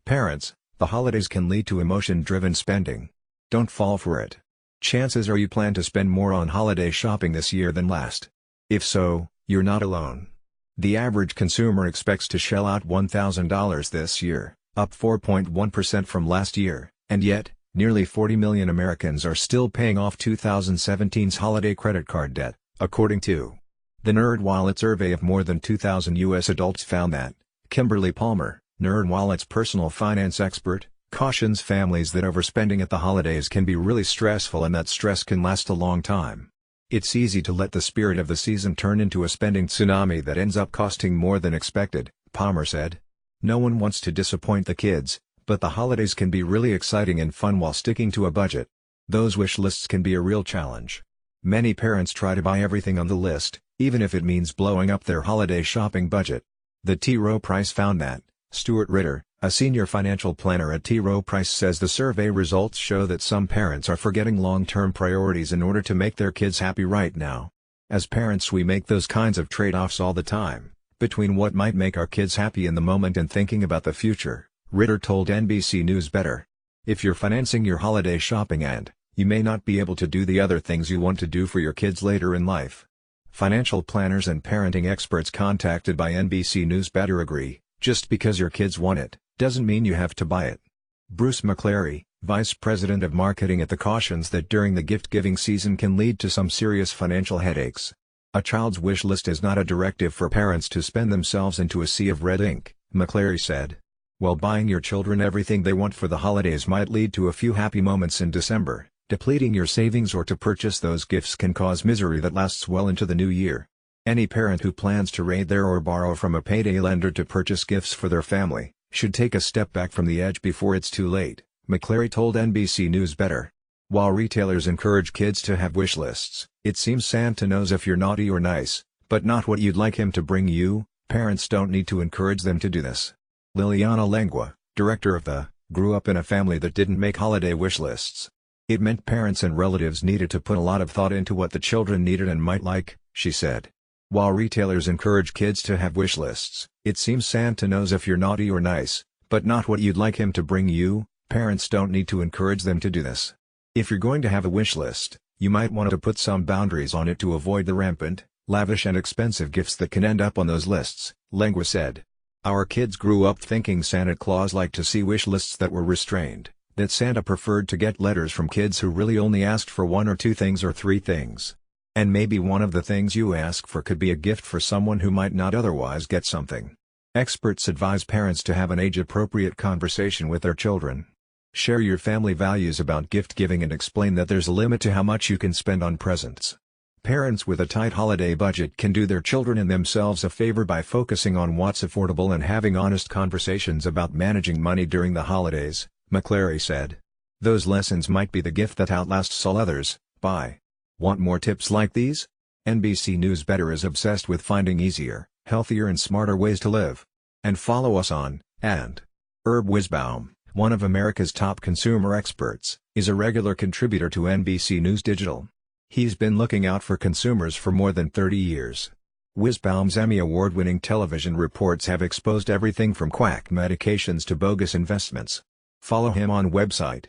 Parents, the holidays can lead to emotion-driven spending. Don't fall for it. Chances are you plan to spend more on holiday shopping this year than last. If so, you're not alone. The average consumer expects to shell out $1,000 this year, up 4.1% from last year, and yet, nearly 40 million Americans are still paying off 2017's holiday credit card debt, according to the NerdWallet survey of more than 2,000 U.S. adults found that. Kimberly Palmer, NerdWallet's personal finance expert, cautions families that overspending at the holidays can be really stressful and that stress can last a long time. It's easy to let the spirit of the season turn into a spending tsunami that ends up costing more than expected, Palmer said. No one wants to disappoint the kids, but the holidays can be really exciting and fun while sticking to a budget. Those wish lists can be a real challenge. Many parents try to buy everything on the list, even if it means blowing up their holiday shopping budget. The T. Rowe Price found that. Stuart Ritter, a senior financial planner at T. Rowe Price, says the survey results show that some parents are forgetting long-term priorities in order to make their kids happy right now. As parents, we make those kinds of trade-offs all the time, between what might make our kids happy in the moment and thinking about the future, Ritter told NBC News Better. If you're financing your holiday shopping and you may not be able to do the other things you want to do for your kids later in life. Financial planners and parenting experts contacted by NBC News Better agree, just because your kids want it, doesn't mean you have to buy it. Bruce McClary, vice president of marketing at The cautions that during the gift-giving season can lead to some serious financial headaches. A child's wish list is not a directive for parents to spend themselves into a sea of red ink, McClary said. While buying your children everything they want for the holidays might lead to a few happy moments in December, depleting your savings or to purchase those gifts can cause misery that lasts well into the new year. Any parent who plans to raid their or borrow from a payday lender to purchase gifts for their family should take a step back from the edge before it's too late, McClary told NBC News Better. While retailers encourage kids to have wish lists, it seems Santa knows if you're naughty or nice, but not what you'd like him to bring you. Parents don't need to encourage them to do this. Liliana Lengua, director of the grew up in a family that didn't make holiday wish lists. It meant parents and relatives needed to put a lot of thought into what the children needed and might like, she said. While retailers encourage kids to have wish lists, it seems Santa knows if you're naughty or nice, but not what you'd like him to bring you. Parents don't need to encourage them to do this. If you're going to have a wish list, you might want to put some boundaries on it to avoid the rampant, lavish and expensive gifts that can end up on those lists, Lengua said. Our kids grew up thinking Santa Claus liked to see wish lists that were restrained, that Santa preferred to get letters from kids who really only asked for one or two things or three things. And maybe one of the things you ask for could be a gift for someone who might not otherwise get something. Experts advise parents to have an age-appropriate conversation with their children. Share your family values about gift-giving and explain that there's a limit to how much you can spend on presents. Parents with a tight holiday budget can do their children and themselves a favor by focusing on what's affordable and having honest conversations about managing money during the holidays, McClary said. Those lessons might be the gift that outlasts all others. Bye. Want more tips like these? NBC News Better is obsessed with finding easier, healthier and smarter ways to live. And follow us on, and. Herb Wisbaum, one of America's top consumer experts, is a regular contributor to NBC News Digital. He's been looking out for consumers for more than 30 years. Wisbaum's Emmy Award-winning television reports have exposed everything from quack medications to bogus investments. Follow him on website,